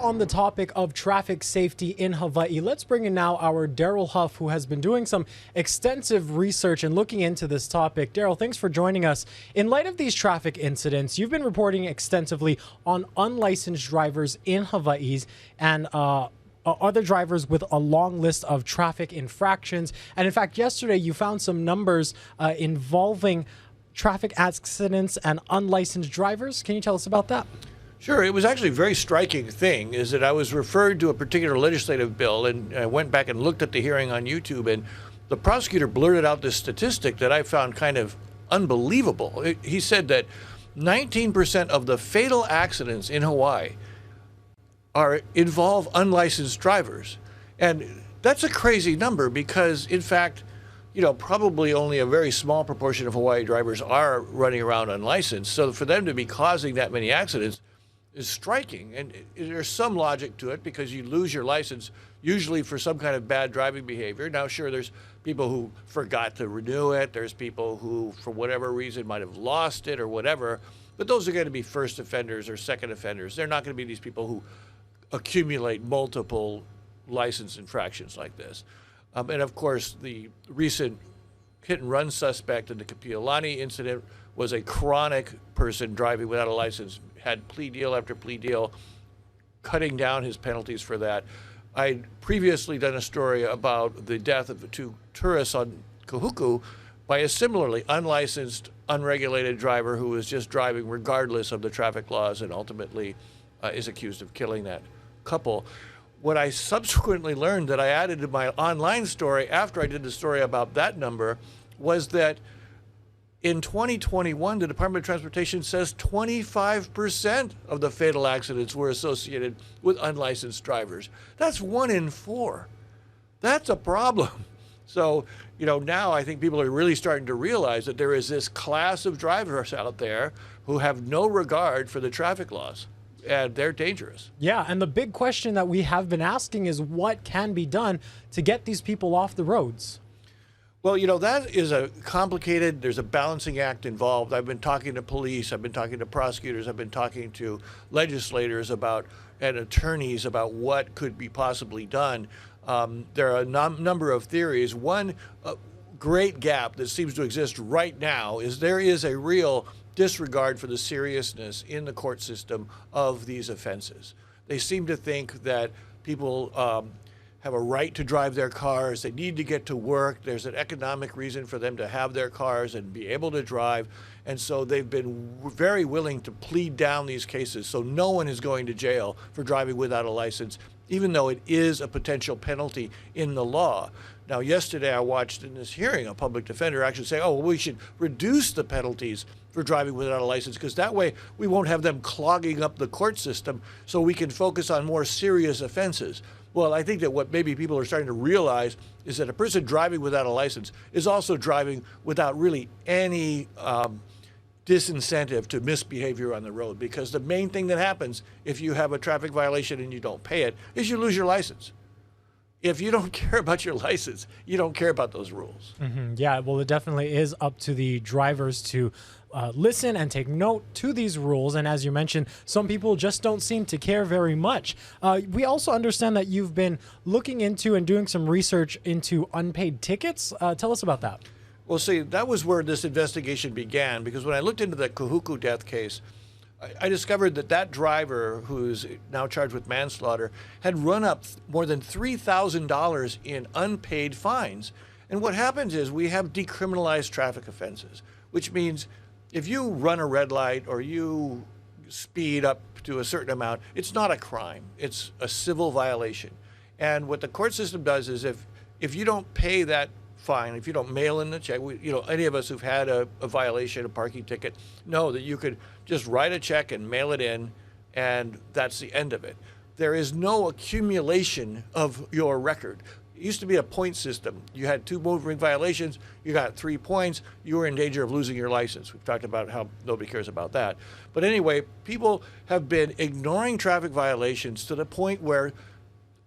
on the topic of traffic safety in Hawaii, let's bring in now our Daryl Huff, who has been doing some extensive research and looking into this topic. Daryl, thanks for joining us. In light of these traffic incidents, you've been reporting extensively on unlicensed drivers in Hawaii and other drivers with a long list of traffic infractions. And in fact, yesterday you found some numbers involving traffic accidents and unlicensed drivers. Can you tell us about that? Sure. It was actually a very striking thing is that I was referred to a particular legislative bill, and I went back and looked at the hearing on YouTube, and the prosecutor blurted out this statistic that I found kind of unbelievable. He said that 19% of the fatal accidents in Hawaii involve unlicensed drivers. And that's a crazy number because, in fact, probably only a very small proportion of Hawaii drivers are running around unlicensed. So for them to be causing that many accidents is striking. And there's some logic to it because you lose your license usually for some kind of bad driving behavior. Now, sure, there's people who forgot to renew it. There's people who, for whatever reason, might have lost it or whatever. But those are going to be first offenders or second offenders. They're not going to be these people who accumulate multiple license infractions like this. And of course, the recent hit and run suspect in the Kapiolani incident was a chronic person driving without a license, had plea deal after plea deal, cutting down his penalties for that. I'd previously done a story about the death of the two tourists on Kahuku by a similarly unlicensed, unregulated driver who was just driving regardless of the traffic laws and ultimately is accused of killing that couple. What I subsequently learned that I added to my online story after I did the story about that number was that in 2021, the Department of Transportation says 25% of the fatal accidents were associated with unlicensed drivers. That's 1 in 4. That's a problem. So, now I think people are really starting to realize that there is this class of drivers out there who have no regard for the traffic laws. And they're dangerous. Yeah, and the big question that we have been asking is what can be done to get these people off the roads? Well, that is there's a balancing act involved. I've been talking to police, I've been talking to prosecutors, I've been talking to legislators and attorneys about what could be possibly done. There are a number of theories. One great gap that seems to exist right now is there is a real disregard for the seriousness in the court system of these offenses. They seem to think that people have a right to drive their cars. They need to get to work. There's an economic reason for them to have their cars and be able to drive. And so they've been very willing to plead down these cases so no one is going to jail for driving without a license, even though it is a potential penalty in the law. Now, yesterday I watched in this hearing a public defender actually say, we should reduce the penalties for driving without a license because that way we won't have them clogging up the court system so we can focus on more serious offenses. Well, I think that what maybe people are starting to realize is that a person driving without a license is also driving without really any disincentive to misbehavior on the road, because the main thing that happens if you have a traffic violation and you don't pay it is you lose your license. If you don't care about your license, you don't care about those rules. Mm-hmm. Yeah, well, it definitely is up to the drivers to listen and take note to these rules. And as you mentioned, some people just don't seem to care very much. We also understand that you've been looking into and doing some research into unpaid tickets. Tell us about that. Well, see, that was where this investigation began, because when I looked into the Kahuku death case, I discovered that driver, who's now charged with manslaughter, had run up more than $3,000 in unpaid fines. And what happens is we have decriminalized traffic offenses, which means if you run a red light or you speed up to a certain amount, it's not a crime. It's a civil violation. And what the court system does is if you don't pay that fine, if you don't mail in the check, any of us who've had a violation, a parking ticket, know that you could just write a check and mail it in, and that's the end of it. There is no accumulation of your record. It used to be a point system. You had 2 motoring violations, you got 3 points, you were in danger of losing your license. We've talked about how nobody cares about that. But anyway, people have been ignoring traffic violations to the point where,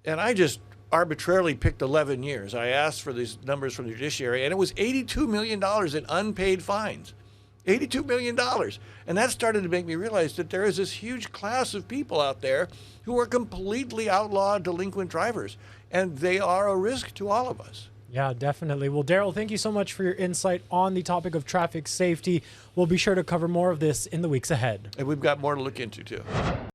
and I just arbitrarily picked 11 years. I asked for these numbers from the judiciary, and it was $82 million in unpaid fines. $82 million. And that started to make me realize that there is this huge class of people out there who are completely outlawed delinquent drivers, and they are a risk to all of us. Yeah, definitely. Well, Daryl, thank you so much for your insight on the topic of traffic safety. We'll be sure to cover more of this in the weeks ahead. And we've got more to look into, too.